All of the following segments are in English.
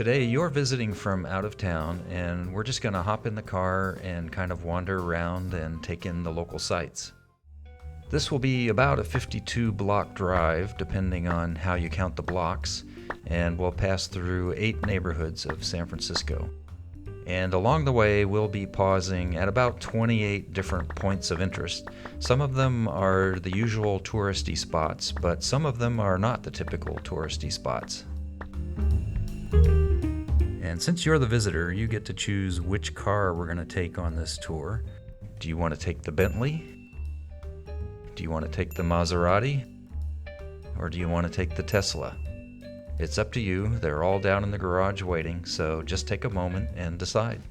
Today you're visiting from out of town, and we're just going to hop in the car and kind of wander around and take in the local sights. This will be about a 52-block drive, depending on how you count the blocks, and we'll pass through 8 neighborhoods of San Francisco. And along the way, we'll be pausing at about 28 different points of interest. Some of them are the usual touristy spots, but some of them are not the typical touristy spots. And since you're the visitor, you get to choose which car we're going to take on this tour. Do you want to take the Bentley? Do you want to take the Maserati? Or do you want to take the Tesla? It's up to you. They're all down in the garage waiting, so just take a moment and decide.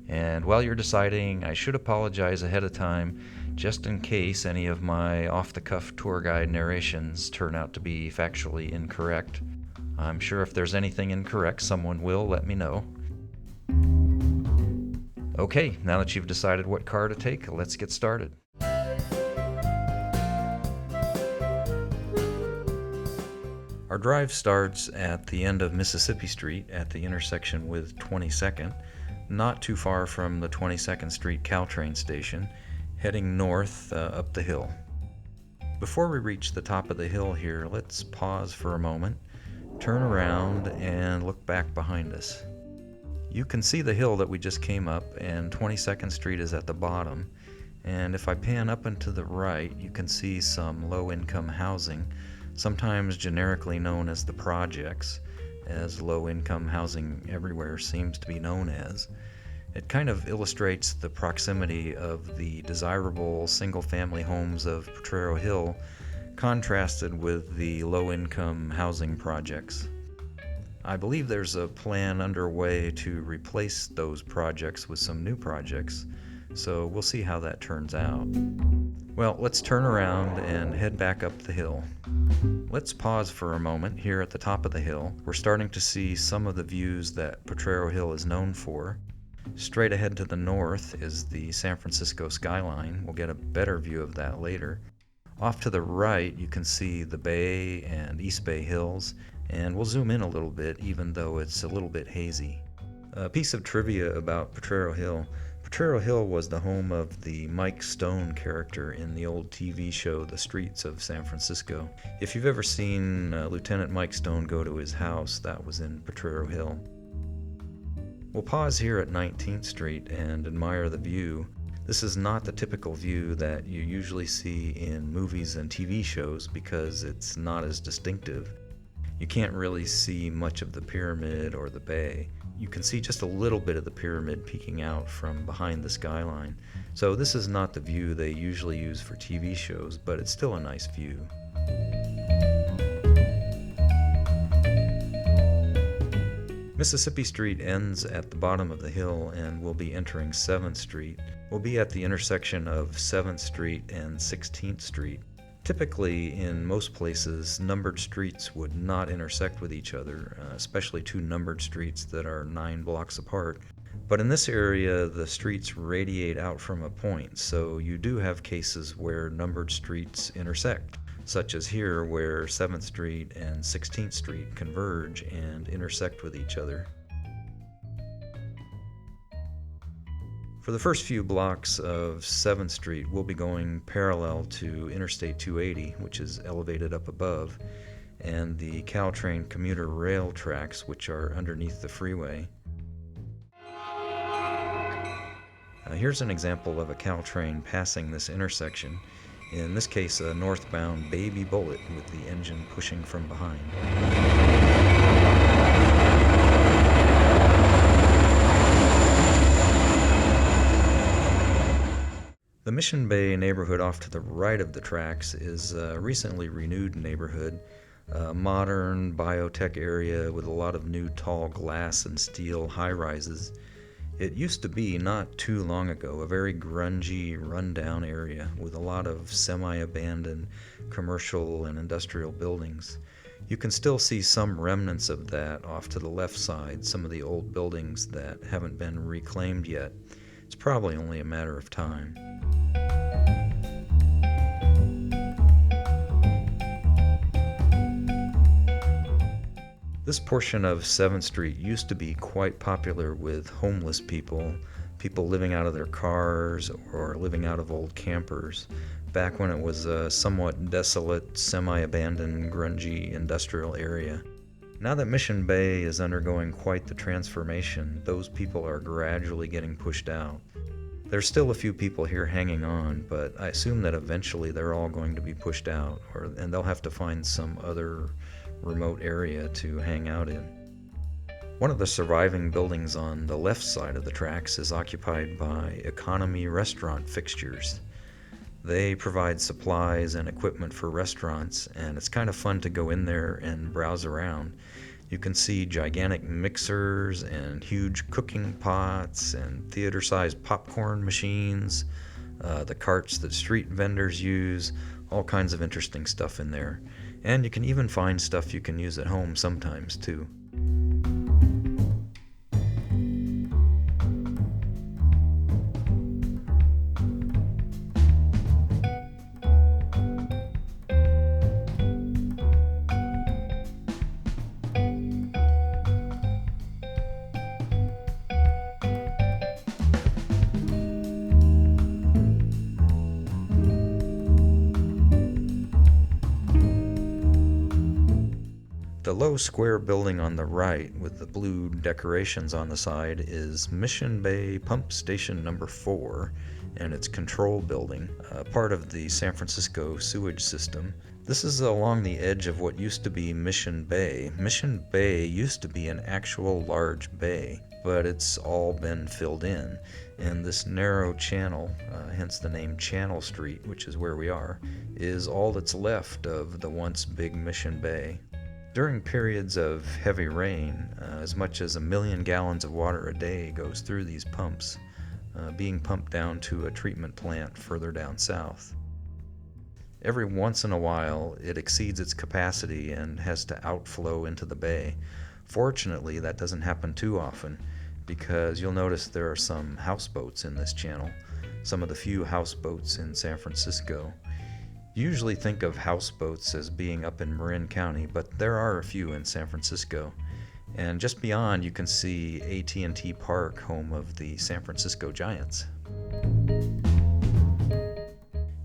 And while you're deciding, I should apologize ahead of time, just in case any of my off-the-cuff tour guide narrations turn out to be factually incorrect. I'm sure if there's anything incorrect, someone will let me know. Okay, now that you've decided what car to take, let's get started. Our drive starts at the end of Mississippi Street at the intersection with 22nd, not too far from the 22nd Street Caltrain station, heading north up the hill. Before we reach the top of the hill here, let's pause for a moment, turn around, and look back behind us. You can see the hill that we just came up, and 22nd Street is at the bottom. And if I pan up and to the right, you can see some low-income housing, sometimes generically known as the projects, as low-income housing everywhere seems to be known as. It kind of illustrates the proximity of the desirable single-family homes of Potrero Hill contrasted with the low-income housing projects. I believe there's a plan underway to replace those projects with some new projects, so we'll see how that turns out. Well, let's turn around and head back up the hill. Let's pause for a moment here at the top of the hill. We're starting to see some of the views that Potrero Hill is known for. Straight ahead to the north is the San Francisco skyline. We'll get a better view of that later. Off to the right, you can see the Bay and East Bay Hills, and we'll zoom in a little bit, even though it's a little bit hazy. A piece of trivia about Potrero Hill. Potrero Hill was the home of the Mike Stone character in the old TV show The Streets of San Francisco. If you've ever seen Lieutenant Mike Stone go to his house, that was in Potrero Hill. We'll pause here at 19th Street and admire the view. This is not the typical view that you usually see in movies and TV shows because it's not as distinctive. You can't really see much of the pyramid or the bay. You can see just a little bit of the pyramid peeking out from behind the skyline. So this is not the view they usually use for TV shows, but it's still a nice view. Mississippi Street ends at the bottom of the hill, and we'll be entering 7th Street. We'll be at the intersection of 7th Street and 16th Street. Typically, in most places, numbered streets would not intersect with each other, especially two numbered streets that are 9 blocks apart. But in this area, the streets radiate out from a point, so you do have cases where numbered streets intersect, such as here where 7th Street and 16th Street converge and intersect with each other. For the first few blocks of 7th Street, we'll be going parallel to Interstate 280, which is elevated up above, and the Caltrain commuter rail tracks, which are underneath the freeway. Here's an example of a Caltrain passing this intersection. In this case, a northbound Baby Bullet with the engine pushing from behind. The Mission Bay neighborhood off to the right of the tracks is a recently renewed neighborhood, a modern biotech area with a lot of new tall glass and steel high-rises. It used to be, not too long ago, a very grungy, run-down area with a lot of semi-abandoned commercial and industrial buildings. You can still see some remnants of that off to the left side, some of the old buildings that haven't been reclaimed yet. It's probably only a matter of time. This portion of 7th Street used to be quite popular with homeless people, people living out of their cars or living out of old campers, back when it was a somewhat desolate, semi-abandoned, grungy industrial area. Now that Mission Bay is undergoing quite the transformation, those people are gradually getting pushed out. There's still a few people here hanging on, but I assume that eventually they're all going to be pushed out, and they'll have to find some other remote area to hang out in. One of the surviving buildings on the left side of the tracks is occupied by economy restaurant fixtures. They provide supplies and equipment for restaurants, and it's kind of fun to go in there and browse around. You can see gigantic mixers and huge cooking pots and theater-sized popcorn machines, the carts that street vendors use, all kinds of interesting stuff in there. And you can even find stuff you can use at home sometimes too. The low square building on the right with the blue decorations on the side is Mission Bay Pump Station number 4 and its control building, part of the San Francisco sewage system. This is along the edge of what used to be Mission Bay. Mission Bay used to be an actual large bay, but it's all been filled in. And this narrow channel, hence the name Channel Street, which is where we are, is all that's left of the once big Mission Bay. During periods of heavy rain, as much as 1 million gallons of water a day goes through these pumps, being pumped down to a treatment plant further down south. Every once in a while, it exceeds its capacity and has to outflow into the bay. Fortunately, that doesn't happen too often, because you'll notice there are some houseboats in this channel, some of the few houseboats in San Francisco. You usually think of houseboats as being up in Marin County, but there are a few in San Francisco. And just beyond, you can see AT&T Park, home of the San Francisco Giants.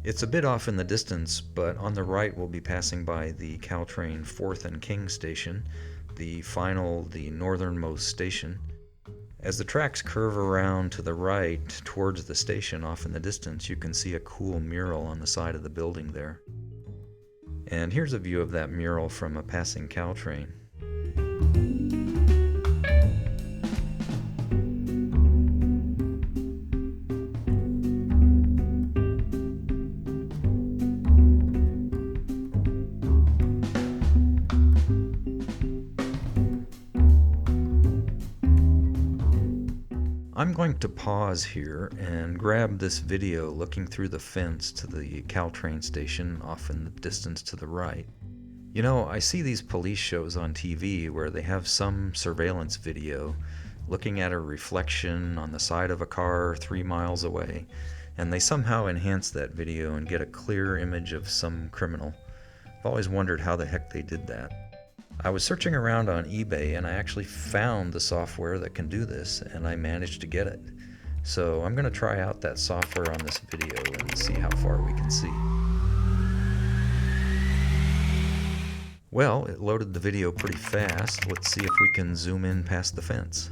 It's a bit off in the distance, but on the right we'll be passing by the Caltrain 4th and King station, the northernmost station. As the tracks curve around to the right towards the station off in the distance, you can see a cool mural on the side of the building there. And here's a view of that mural from a passing Caltrain. I'm going to pause here and grab this video looking through the fence to the Caltrain station off in the distance to the right. You know, I see these police shows on TV where they have some surveillance video looking at a reflection on the side of a car 3 miles away, and they somehow enhance that video and get a clear image of some criminal. I've always wondered how the heck they did that. I was searching around on eBay and I actually found the software that can do this, and I managed to get it. So I'm going to try out that software on this video and see how far we can see. Well, it loaded the video pretty fast. Let's see if we can zoom in past the fence.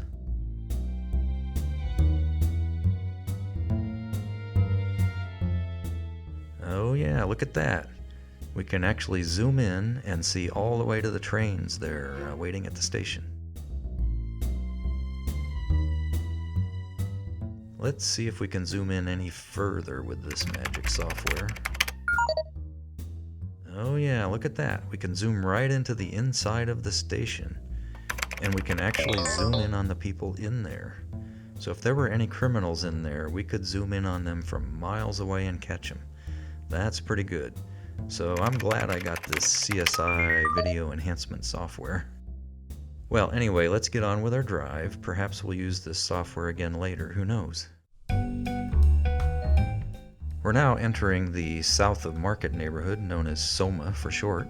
Oh yeah, look at that. We can actually zoom in and see all the way to the trains there waiting at the station. Let's see if we can zoom in any further with this magic software. Oh yeah, look at that. We can zoom right into the inside of the station. And we can actually zoom in on the people in there. So if there were any criminals in there, we could zoom in on them from miles away and catch them. That's pretty good. So I'm glad I got this CSI video enhancement software. Well, anyway, let's get on with our drive. Perhaps we'll use this software again later, who knows? We're now entering the South of Market neighborhood, known as SoMa for short.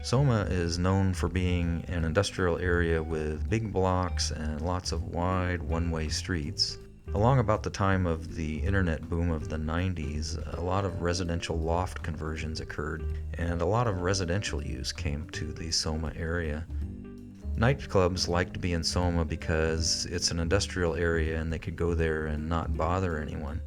SoMa is known for being an industrial area with big blocks and lots of wide one-way streets. Along about the time of the internet boom of the 90s, a lot of residential loft conversions occurred, and a lot of residential use came to the SoMa area. Nightclubs like to be in SoMa because it's an industrial area and they could go there and not bother anyone.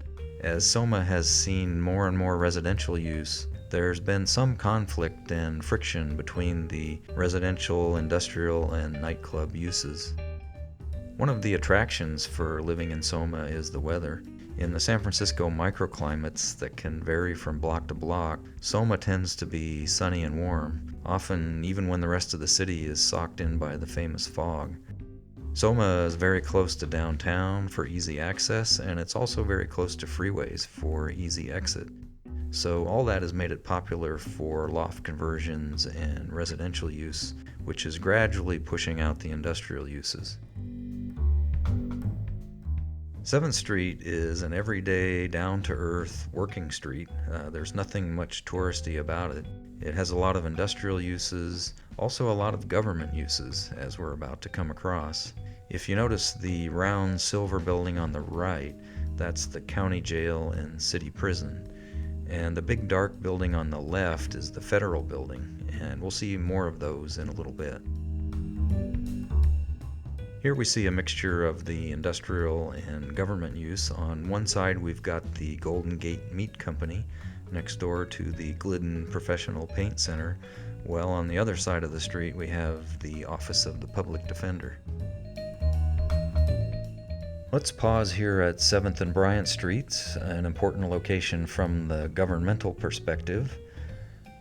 As SoMa has seen more and more residential use, there's been some conflict and friction between the residential, industrial, and nightclub uses. One of the attractions for living in SoMa is the weather. In the San Francisco microclimates that can vary from block to block, SoMa tends to be sunny and warm, often even when the rest of the city is socked in by the famous fog. SoMa is very close to downtown for easy access, and it's also very close to freeways for easy exit. So all that has made it popular for loft conversions and residential use, which is gradually pushing out the industrial uses. 7th Street is an everyday, down-to-earth working street. There's nothing much touristy about it. It has a lot of industrial uses, also a lot of government uses, as we're about to come across. If you notice the round silver building on the right, that's the county jail and city prison. And the big dark building on the left is the federal building, and we'll see more of those in a little bit. Here we see a mixture of the industrial and government use. On one side we've got the Golden Gate Meat Company, next door to the Glidden Professional Paint Center, while on the other side of the street we have the Office of the Public Defender. Let's pause here at 7th and Bryant Streets, an important location from the governmental perspective.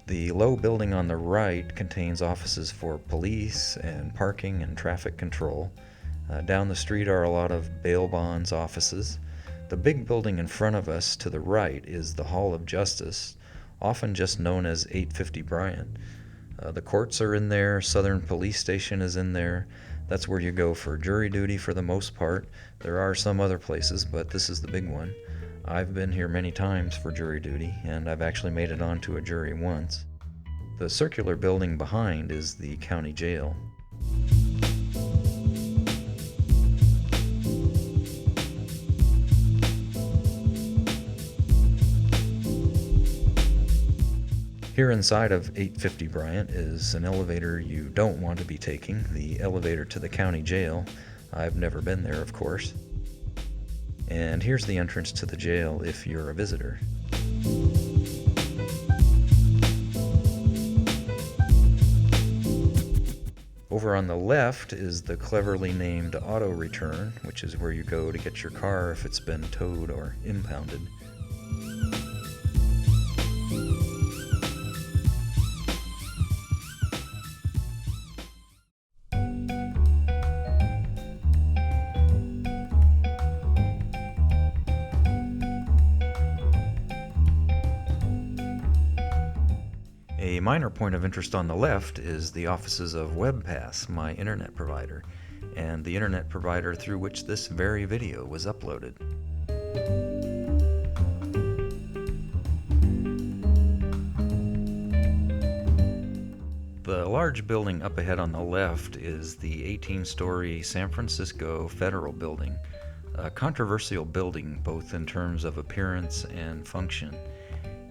The low building on the right contains offices for police and parking and traffic control. Down the street are a lot of bail bonds offices. The big building in front of us to the right is the Hall of Justice, often just known as 850 Bryant. The courts are in there, Southern Police Station is in there. That's where you go for jury duty for the most part. There are some other places, but this is the big one. I've been here many times for jury duty, and I've actually made it onto a jury once. The circular building behind is the county jail. Here inside of 850 Bryant is an elevator you don't want to be taking, the elevator to the county jail. I've never been there, of course. And here's the entrance to the jail if you're a visitor. Over on the left is the cleverly named auto return, which is where you go to get your car if it's been towed or impounded. A minor point of interest on the left is the offices of WebPass, my internet provider, and the internet provider through which this very video was uploaded. The large building up ahead on the left is the 18-story San Francisco Federal Building, a controversial building both in terms of appearance and function.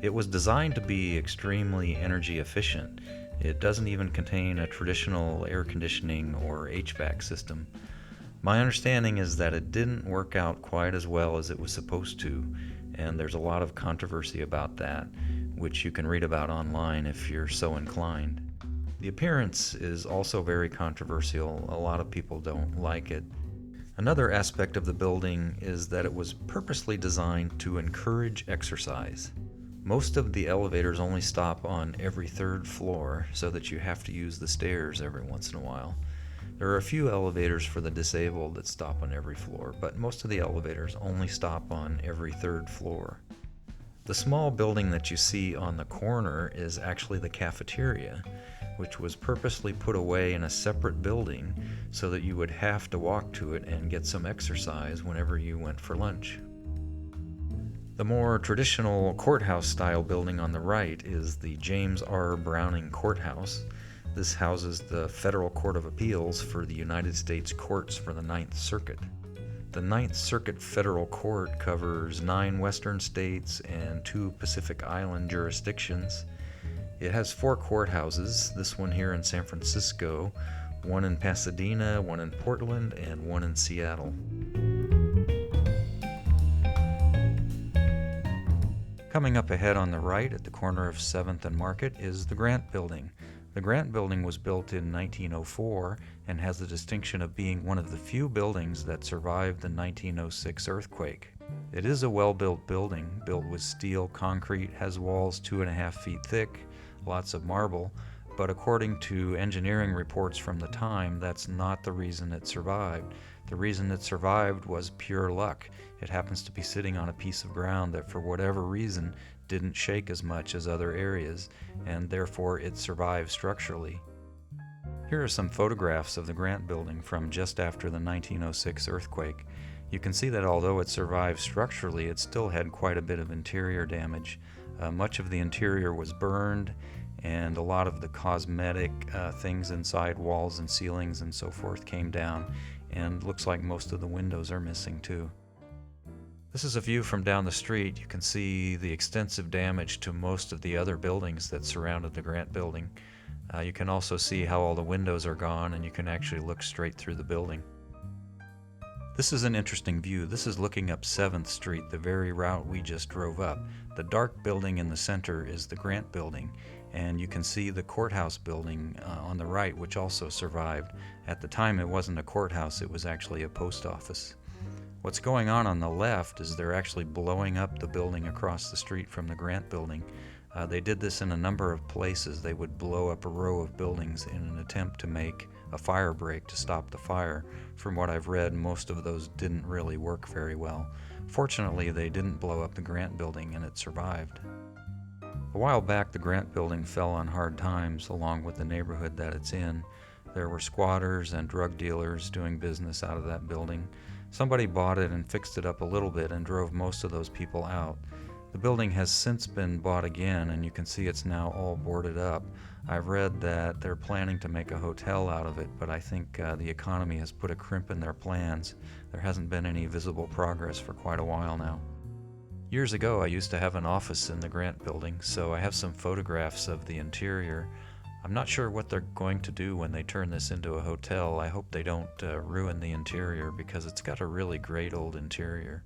It was designed to be extremely energy efficient. It doesn't even contain a traditional air conditioning or HVAC system. My understanding is that it didn't work out quite as well as it was supposed to, and there's a lot of controversy about that, which you can read about online if you're so inclined. The appearance is also very controversial. A lot of people don't like it. Another aspect of the building is that it was purposely designed to encourage exercise. Most of the elevators only stop on every third floor, so that you have to use the stairs every once in a while. There are a few elevators for the disabled that stop on every floor, but most of the elevators only stop on every third floor. The small building that you see on the corner is actually the cafeteria, which was purposely put away in a separate building so that you would have to walk to it and get some exercise whenever you went for lunch. The more traditional courthouse-style building on the right is the James R. Browning Courthouse. This houses the Federal Court of Appeals for the United States Courts for the Ninth Circuit. The Ninth Circuit Federal Court covers 9 western states and 2 Pacific Island jurisdictions. It has 4 courthouses, this one here in San Francisco, one in Pasadena, one in Portland, and one in Seattle. Coming up ahead on the right at the corner of 7th and Market is the Grant Building. The Grant Building was built in 1904 and has the distinction of being one of the few buildings that survived the 1906 earthquake. It is a well-built building, built with steel concrete, has walls 2.5 feet thick, lots of marble, but according to engineering reports from the time, that's not the reason it survived. The reason it survived was pure luck. It happens to be sitting on a piece of ground that for whatever reason didn't shake as much as other areas, and therefore it survived structurally. Here are some photographs of the Grant Building from just after the 1906 earthquake. You can see that although it survived structurally, it still had quite a bit of interior damage. Much of the interior was burned, and a lot of the cosmetic things inside walls and ceilings and so forth came down, and looks like most of the windows are missing too. This is a view from down the street. You can see the extensive damage to most of the other buildings that surrounded the Grant Building. You can also see how all the windows are gone, and you can actually look straight through the building. This is an interesting view. This is looking up 7th Street, the very route we just drove up. The dark building in the center is the Grant Building, and you can see the Courthouse building on the right, which also survived. At the time, it wasn't a courthouse, it was actually a post office. What's going on the left is they're actually blowing up the building across the street from the Grant Building. They did this in a number of places. They would blow up a row of buildings in an attempt to make a fire break to stop the fire. From what I've read, most of those didn't really work very well. Fortunately, they didn't blow up the Grant Building and it survived. A while back, the Grant Building fell on hard times along with the neighborhood that it's in. There were squatters and drug dealers doing business out of that building. Somebody bought it and fixed it up a little bit and drove most of those people out. The building has since been bought again, and you can see it's now all boarded up. I've read that they're planning to make a hotel out of it, but I think the economy has put a crimp in their plans. There hasn't been any visible progress for quite a while now. Years ago, I used to have an office in the Grant Building, so I have some photographs of the interior. I'm not sure what they're going to do when they turn this into a hotel. I hope they don't ruin the interior, because it's got a really great old interior.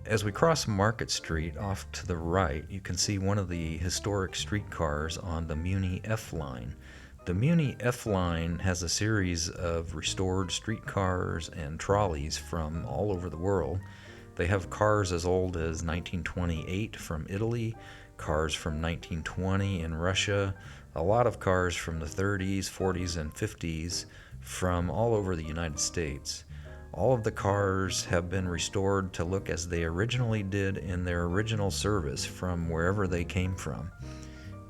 As we cross Market Street off to the right, you can see one of the historic streetcars on the Muni F-line. The Muni F-line has a series of restored streetcars and trolleys from all over the world. They have cars as old as 1928 from Italy, cars from 1920 in Russia, a lot of cars from the 30s, 40s, and 50s from all over the United States. All of the cars have been restored to look as they originally did in their original service from wherever they came from.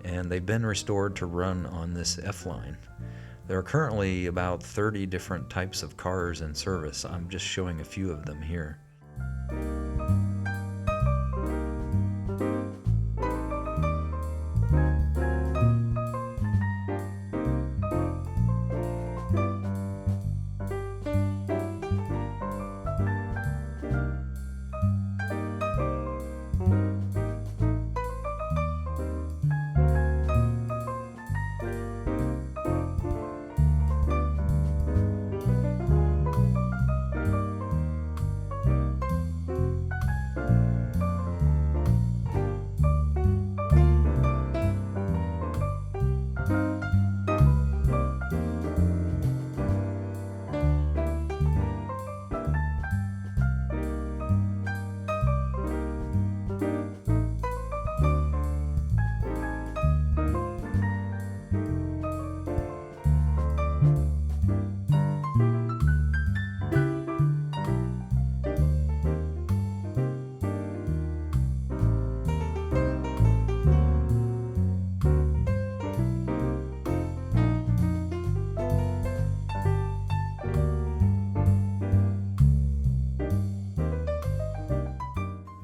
And they've been restored to run on this F-line. There are currently about 30 different types of cars in service. I'm just showing a few of them here.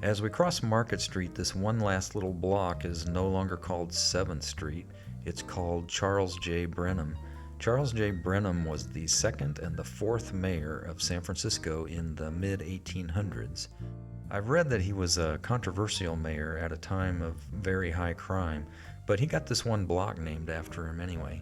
As we cross Market Street, this one last little block is no longer called 7th Street. It's called Charles J. Brenham. Charles J. Brenham was the second and the fourth mayor of San Francisco in the mid-1800s. I've read that he was a controversial mayor at a time of very high crime, but he got this one block named after him anyway.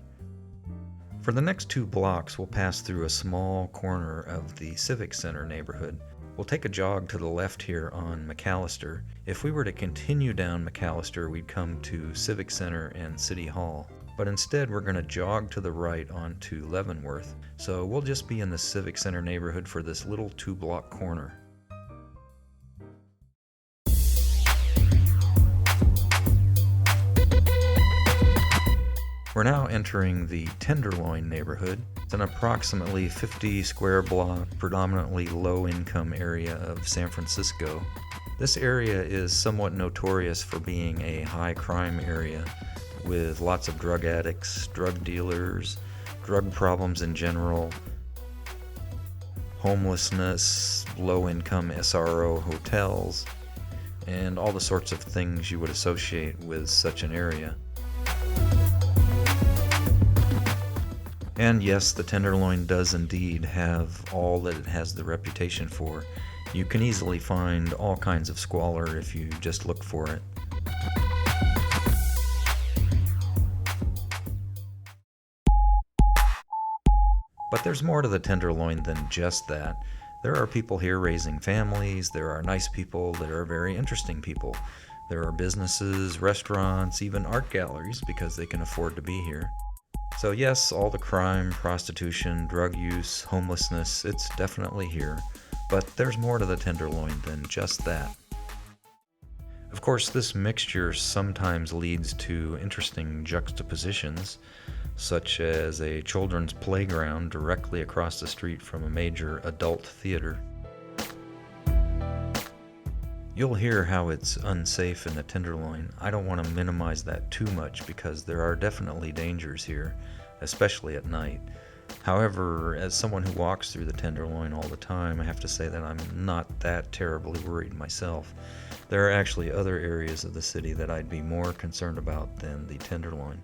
For the next 2 blocks, we'll pass through a small corner of the Civic Center neighborhood. We'll take a jog to the left here on McAllister. If we were to continue down McAllister, we'd come to Civic Center and City Hall. But instead, we're going to jog to the right onto Leavenworth. So we'll just be in the Civic Center neighborhood for this little 2-block corner. We're now entering the Tenderloin neighborhood. It's an approximately 50 square block, predominantly low-income area of San Francisco. This area is somewhat notorious for being a high-crime area with lots of drug addicts, drug dealers, drug problems in general, homelessness, low-income SRO hotels, and all the sorts of things you would associate with such an area. And yes, the Tenderloin does indeed have all that it has the reputation for. You can easily find all kinds of squalor if you just look for it. But there's more to the Tenderloin than just that. There are people here raising families, there are nice people, there are very interesting people. There are businesses, restaurants, even art galleries because they can afford to be here. So yes, all the crime, prostitution, drug use, homelessness, it's definitely here. But there's more to the Tenderloin than just that. Of course, this mixture sometimes leads to interesting juxtapositions, such as a children's playground directly across the street from a major adult theater. You'll hear how it's unsafe in the Tenderloin. I don't want to minimize that too much because there are definitely dangers here, especially at night. However, as someone who walks through the Tenderloin all the time, I have to say that I'm not that terribly worried myself. There are actually other areas of the city that I'd be more concerned about than the Tenderloin.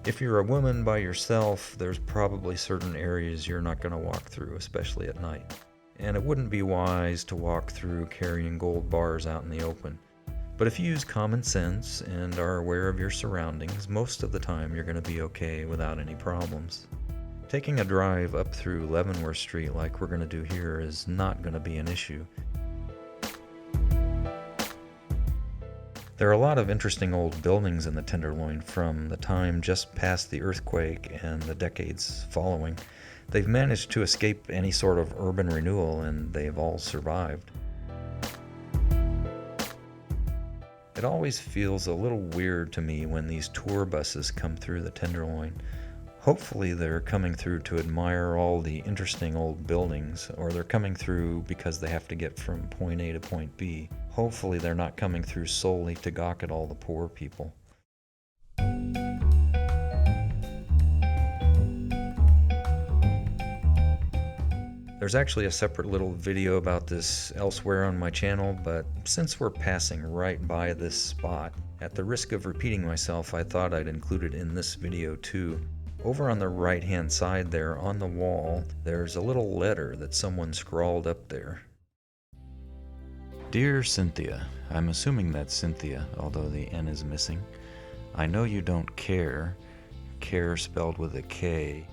If you're a woman by yourself, there's probably certain areas you're not going to walk through, especially at night. And it wouldn't be wise to walk through carrying gold bars out in the open. But if you use common sense and are aware of your surroundings, most of the time you're going to be okay without any problems. Taking a drive up through Leavenworth Street like we're going to do here is not going to be an issue. There are a lot of interesting old buildings in the Tenderloin from the time just past the earthquake and the decades following. They've managed to escape any sort of urban renewal, and they've all survived. It always feels a little weird to me when these tour buses come through the Tenderloin. Hopefully they're coming through to admire all the interesting old buildings, or they're coming through because they have to get from point A to point B. Hopefully they're not coming through solely to gawk at all the poor people. There's actually a separate little video about this elsewhere on my channel, but since we're passing right by this spot, at the risk of repeating myself, I thought I'd include it in this video too. Over on the right-hand side there, on the wall, there's a little letter that someone scrawled up there. Dear Cythia, I'm assuming that's Cynthia, although the N is missing. I know you don't care spelled with a K,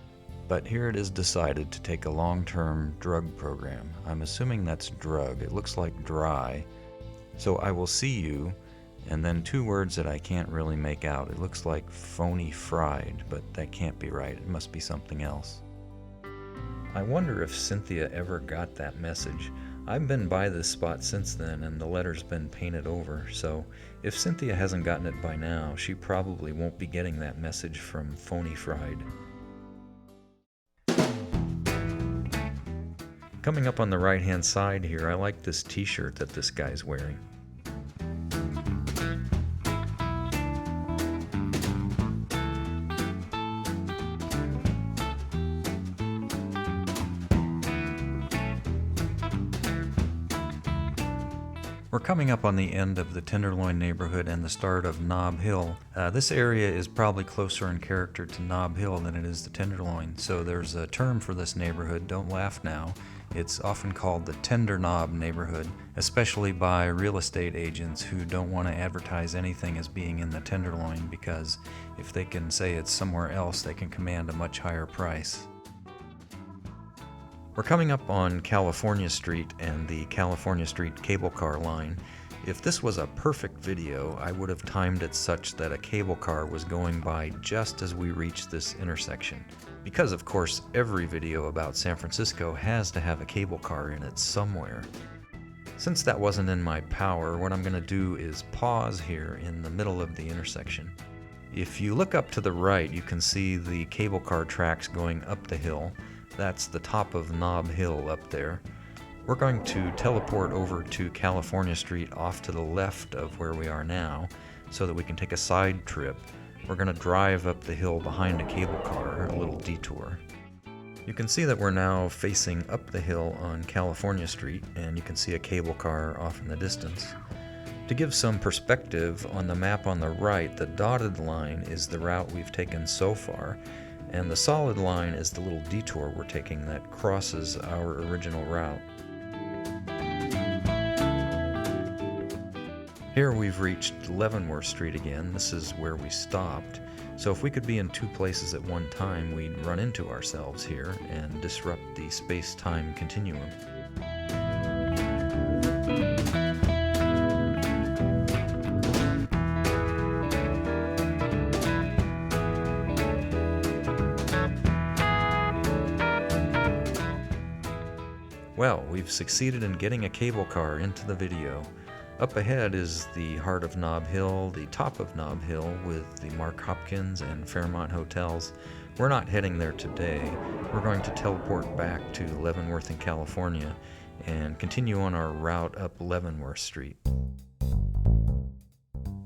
but here it is decided to take a long-term drug program. I'm assuming that's drug. It looks like dry. So I will see you, and then 2 words that I can't really make out. It looks like phony fried, but that can't be right. It must be something else. I wonder if Cythia ever got that message. I've been by this spot since then, and the letter's been painted over, so if Cythia hasn't gotten it by now, she probably won't be getting that message from phony fried. Coming up on the right-hand side here, I like this t-shirt that this guy's wearing. We're coming up on the end of the Tenderloin neighborhood and the start of Nob Hill. This area is probably closer in character to Nob Hill than it is to Tenderloin, so there's a term for this neighborhood, don't laugh now. It's often called the Tender Knob neighborhood, especially by real estate agents who don't want to advertise anything as being in the Tenderloin because if they can say it's somewhere else, they can command a much higher price. We're coming up on California Street and the California Street cable car line. If this was a perfect video, I would have timed it such that a cable car was going by just as we reached this intersection. Because of course every video about San Francisco has to have a cable car in it somewhere. Since that wasn't in my power, what I'm going to do is pause here in the middle of the intersection. If you look up to the right, you can see the cable car tracks going up the hill. That's the top of Nob Hill up there. We're going to teleport over to California Street off to the left of where we are now so that we can take a side trip. We're going to drive up the hill behind a cable car, a little detour. You can see that we're now facing up the hill on California Street, and you can see a cable car off in the distance. To give some perspective, on the map on the right, the dotted line is the route we've taken so far, and the solid line is the little detour we're taking that crosses our original route. Here we've reached Leavenworth Street again. This is where we stopped. So if we could be in two places at one time, we'd run into ourselves here and disrupt the space-time continuum. Well, we've succeeded in getting a cable car into the video. Up ahead is the heart of Nob Hill, the top of Nob Hill with the Mark Hopkins and Fairmont hotels. We're not heading there today. We're going to teleport back to Leavenworth in California and continue on our route up Leavenworth Street.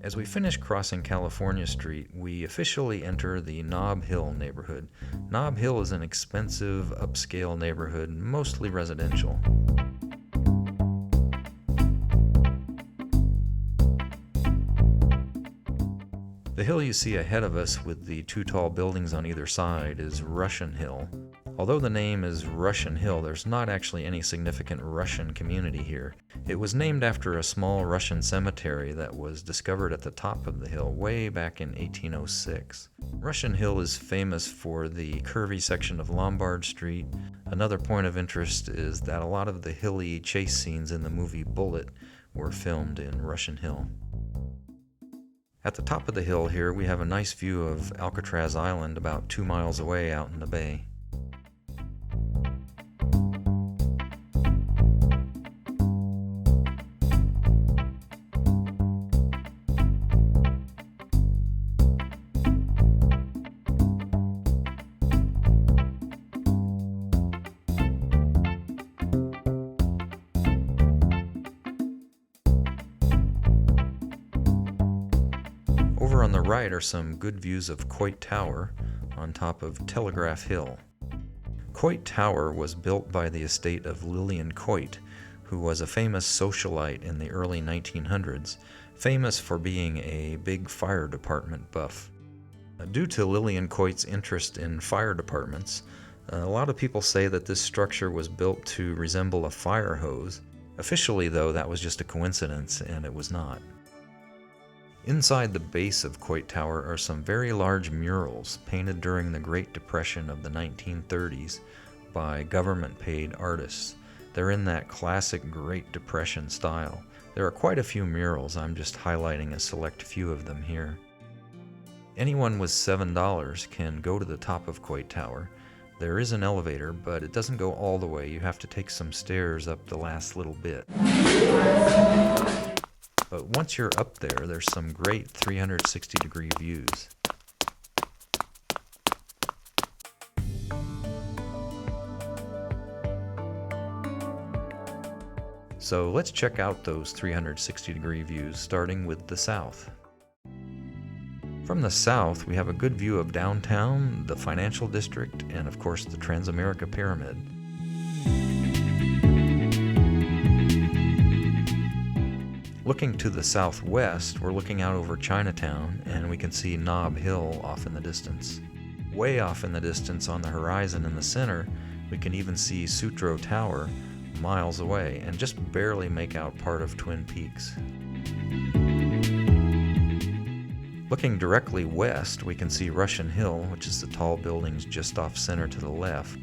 As we finish crossing California Street, we officially enter the Nob Hill neighborhood. Nob Hill is an expensive, upscale neighborhood, mostly residential. The hill you see ahead of us with the two tall buildings on either side is Russian Hill. Although the name is Russian Hill, there's not actually any significant Russian community here. It was named after a small Russian cemetery that was discovered at the top of the hill way back in 1806. Russian Hill is famous for the curvy section of Lombard Street. Another point of interest is that a lot of the hilly chase scenes in the movie Bullet were filmed in Russian Hill. At the top of the hill here, we have a nice view of Alcatraz Island about 2 miles away out in the bay. Over on the right are some good views of Coit Tower on top of Telegraph Hill. Coit Tower was built by the estate of Lillian Coit, who was a famous socialite in the early 1900s, famous for being a big fire department buff. Due to Lillian Coit's interest in fire departments, a lot of people say that this structure was built to resemble a fire hose. Officially, though, that was just a coincidence, and it was not. Inside the base of Coit Tower are some very large murals painted during the Great Depression of the 1930s by government-paid artists. They're in that classic Great Depression style. There are quite a few murals, I'm just highlighting a select few of them here. Anyone with $7 can go to the top of Coit Tower. There is an elevator, but it doesn't go all the way. You have to take some stairs up the last little bit. But once you're up there, there's some great 360-degree views. So let's check out those 360-degree views, starting with the south. From the south, we have a good view of downtown, the financial district, and of course the Transamerica Pyramid. Looking to the southwest, we're looking out over Chinatown, and we can see Nob Hill off in the distance. Way off in the distance on the horizon in the center, we can even see Potrero Tower miles away and just barely make out part of Twin Peaks. Looking directly west, we can see Russian Hill, which is the tall buildings just off center to the left.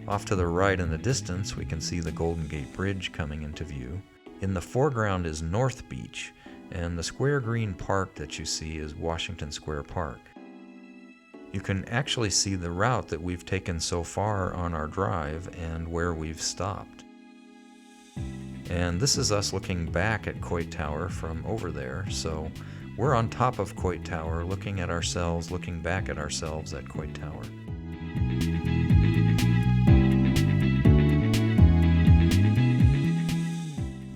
Off to the right in the distance, we can see the Golden Gate Bridge coming into view. In the foreground is North Beach, and the square green park that you see is Washington Square Park. You can actually see the route that we've taken so far on our drive and where we've stopped. And this is us looking back at Coit Tower from over there, so we're on top of Coit Tower, looking at ourselves, looking back at ourselves at Coit Tower.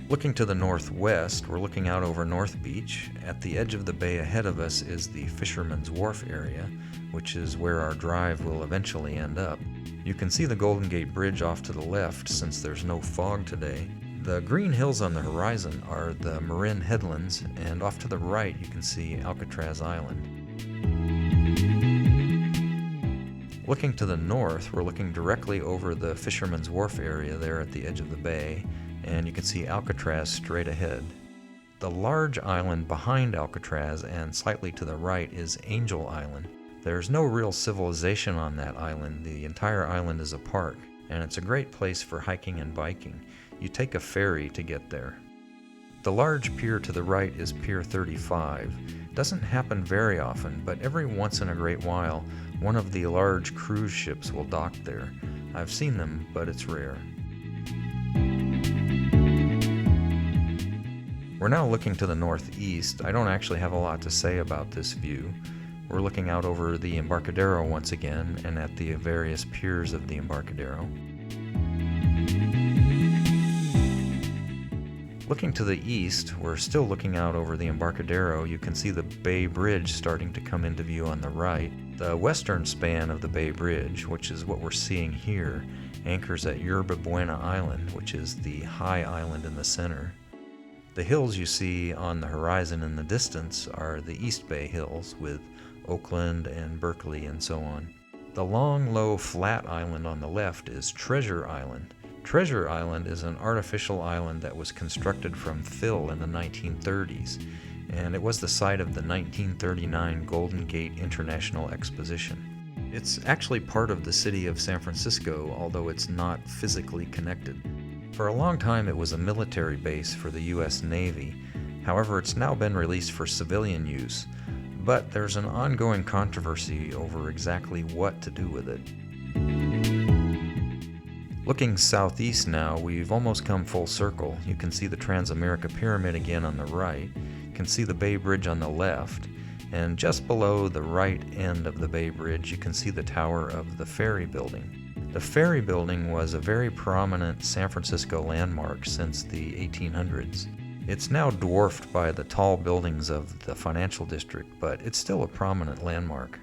Looking to the northwest, we're looking out over North Beach. At the edge of the bay ahead of us is the Fisherman's Wharf area, which is where our drive will eventually end up. You can see the Golden Gate Bridge off to the left since there's no fog today. The green hills on the horizon are the Marin Headlands, and off to the right you can see Alcatraz Island. Looking to the north, we're looking directly over the Fisherman's Wharf area there at the edge of the bay, and you can see Alcatraz straight ahead. The large island behind Alcatraz and slightly to the right is Angel Island. There's no real civilization on that island. The entire island is a park, and it's a great place for hiking and biking. You take a ferry to get there. The large pier to the right is Pier 35. Doesn't happen very often, but every once in a great while, one of the large cruise ships will dock there. I've seen them, but it's rare. We're now looking to the northeast. I don't actually have a lot to say about this view. We're looking out over the Embarcadero once again and at the various piers of the Embarcadero. Looking to the east, we're still looking out over the Embarcadero. You can see the Bay Bridge starting to come into view on the right. The western span of the Bay Bridge, which is what we're seeing here, anchors at Yerba Buena Island, which is the high island in the center. The hills you see on the horizon in the distance are the East Bay Hills with Oakland and Berkeley and so on. The long, low, flat island on the left is Treasure Island. Treasure Island is an artificial island that was constructed from fill in the 1930s, and it was the site of the 1939 Golden Gate International Exposition. It's actually part of the city of San Francisco, although it's not physically connected. For a long time it was a military base for the U.S. Navy. However, it's now been released for civilian use, but there's an ongoing controversy over exactly what to do with it. Looking southeast now, we've almost come full circle. You can see the Transamerica Pyramid again on the right, you can see the Bay Bridge on the left, and just below the right end of the Bay Bridge you can see the tower of the Ferry Building. The Ferry Building was a very prominent San Francisco landmark since the 1800s. It's now dwarfed by the tall buildings of the financial district, but it's still a prominent landmark.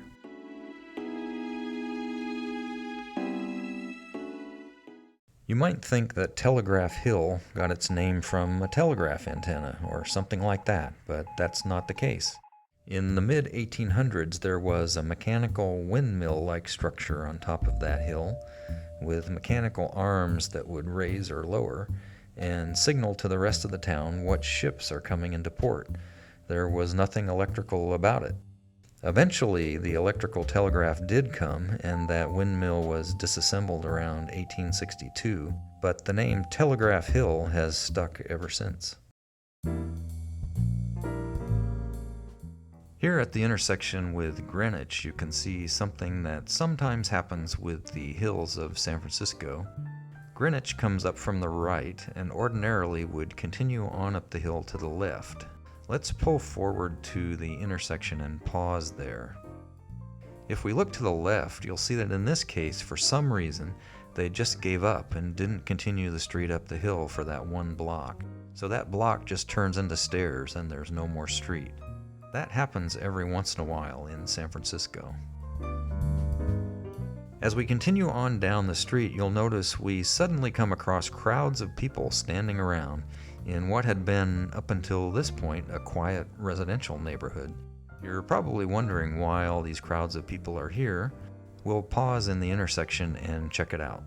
You might think that Telegraph Hill got its name from a telegraph antenna or something like that, but that's not the case. In the mid-1800s, there was a mechanical windmill-like structure on top of that hill, with mechanical arms that would raise or lower and signal to the rest of the town what ships are coming into port. There was nothing electrical about it. Eventually, the electrical telegraph did come, and that windmill was disassembled around 1862, but the name Telegraph Hill has stuck ever since. Here at the intersection with Greenwich, you can see something that sometimes happens with the hills of San Francisco. Greenwich comes up from the right and ordinarily would continue on up the hill to the left. Let's pull forward to the intersection and pause there. If we look to the left, you'll see that in this case, for some reason, they just gave up and didn't continue the street up the hill for that one block. So that block just turns into stairs and there's no more street. That happens every once in a while in San Francisco. As we continue on down the street, you'll notice we suddenly come across crowds of people standing around in what had been, up until this point, a quiet residential neighborhood. You're probably wondering why all these crowds of people are here. We'll pause in the intersection and check it out.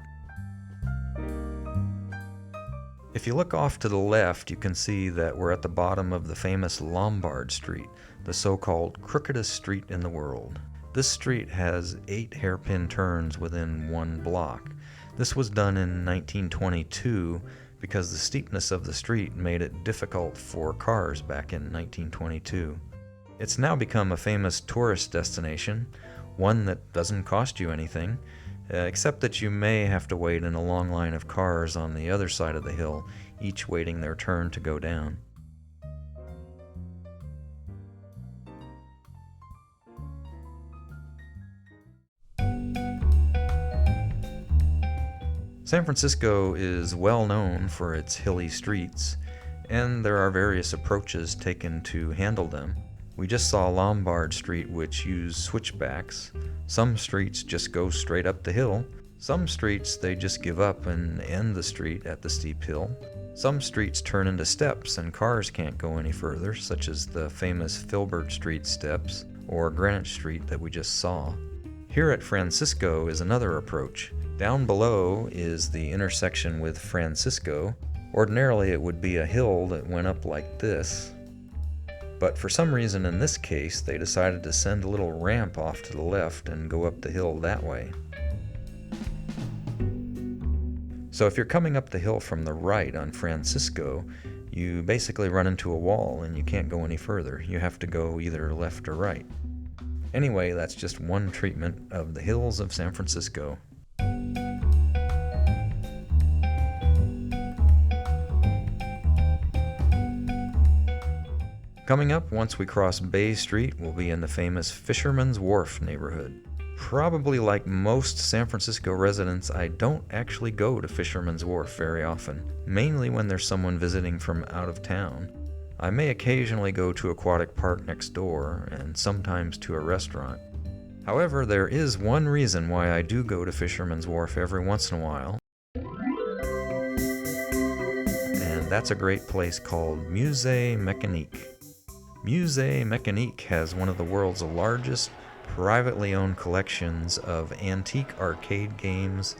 If you look off to the left, you can see that we're at the bottom of the famous Lombard Street, the so-called crookedest street in the world. This street has 8 hairpin turns within one block. This was done in 1922 because the steepness of the street made it difficult for cars back in 1922. It's now become a famous tourist destination, one that doesn't cost you anything, except that you may have to wait in a long line of cars on the other side of the hill, each waiting their turn to go down. San Francisco is well known for its hilly streets, and there are various approaches taken to handle them. We just saw Lombard Street, which use switchbacks. Some streets just go straight up the hill. Some streets they just give up and end the street at the steep hill. Some streets turn into steps and cars can't go any further, such as the famous Filbert Street steps or Greenwich Street that we just saw. Here at Francisco is another approach. Down below is the intersection with Francisco. Ordinarily it would be a hill that went up like this. But for some reason in this case, they decided to send a little ramp off to the left and go up the hill that way. So if you're coming up the hill from the right on Francisco, you basically run into a wall and you can't go any further. You have to go either left or right. Anyway, that's just one treatment of the hills of San Francisco. Coming up, once we cross Bay Street, we'll be in the famous Fisherman's Wharf neighborhood. Probably like most San Francisco residents, I don't actually go to Fisherman's Wharf very often, mainly when there's someone visiting from out of town. I may occasionally go to Aquatic Park next door, and sometimes to a restaurant. However, there is one reason why I do go to Fisherman's Wharf every once in a while, and that's a great place called Musée Mécanique. Musée Mécanique has one of the world's largest privately owned collections of antique arcade games,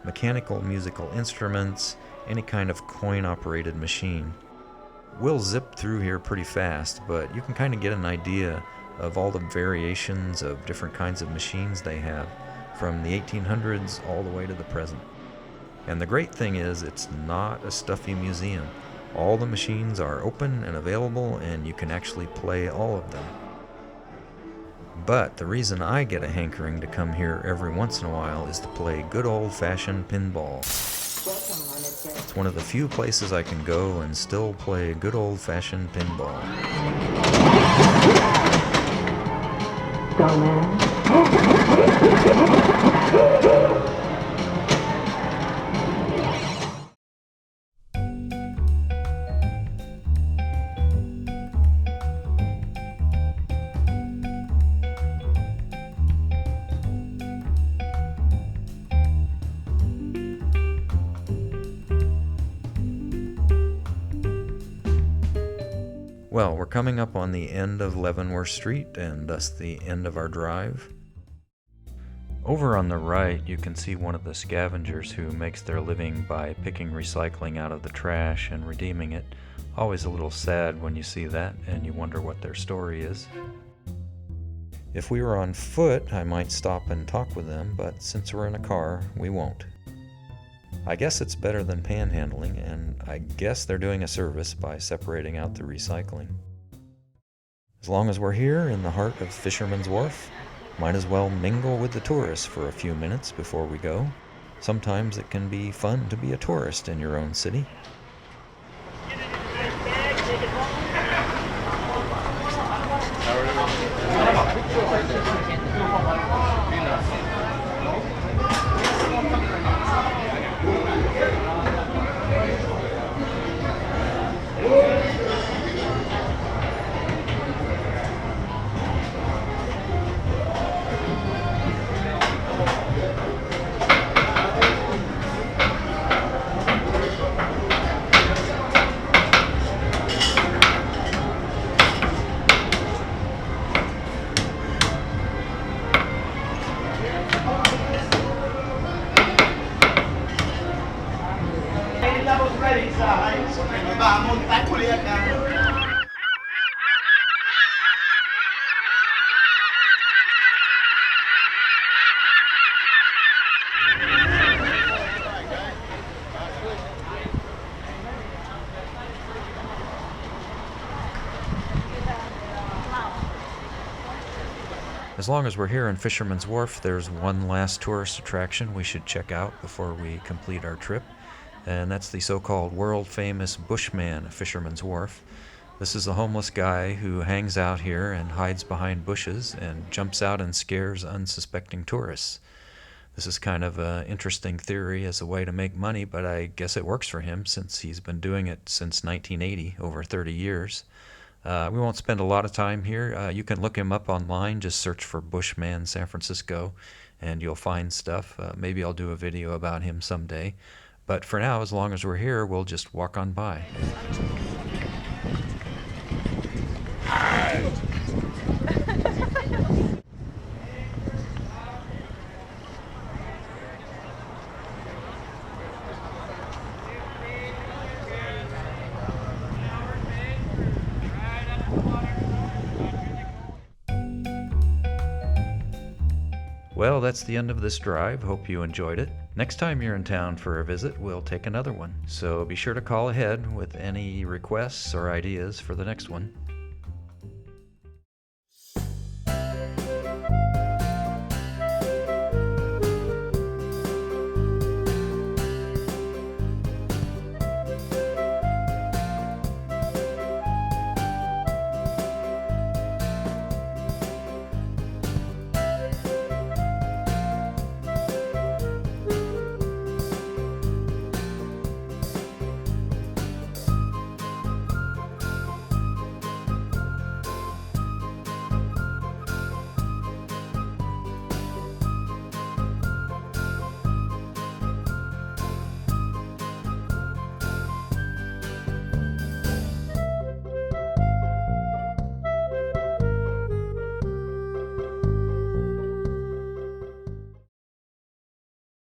mechanical musical instruments, any kind of coin-operated machine. We'll zip through here pretty fast, but you can kind of get an idea of all the variations of different kinds of machines they have, from the 1800s all the way to the present. And the great thing is, it's not a stuffy museum. All the machines are open and available, and you can actually play all of them. But the reason I get a hankering to come here every once in a while is to play good old-fashioned pinball. It's one of the few places I can go and still play good old-fashioned pinball. Well, we're coming up on the end of Leavenworth Street, and thus the end of our drive. Over on the right, you can see one of the scavengers who makes their living by picking recycling out of the trash and redeeming it. Always a little sad when you see that, and you wonder what their story is. If we were on foot, I might stop and talk with them, but since we're in a car, we won't. I guess it's better than panhandling, and I guess they're doing a service by separating out the recycling. As long as we're here in the heart of Fisherman's Wharf, might as well mingle with the tourists for a few minutes before we go. Sometimes it can be fun to be a tourist in your own city. As long as we're here in Fisherman's Wharf, there's one last tourist attraction we should check out before we complete our trip, and that's the so-called world-famous Bushman at Fisherman's Wharf. This is a homeless guy who hangs out here and hides behind bushes and jumps out and scares unsuspecting tourists. This is kind of an interesting theory as a way to make money, but I guess it works for him since he's been doing it since 1980, over 30 years. We won't spend a lot of time here. You can look him up online, just search for Bushman San Francisco, and you'll find stuff. Maybe I'll do a video about him someday. But for now, as long as we're here, we'll just walk on by. Well, that's the end of this drive. Hope you enjoyed it. Next time you're in town for a visit, we'll take another one. So be sure to call ahead with any requests or ideas for the next one.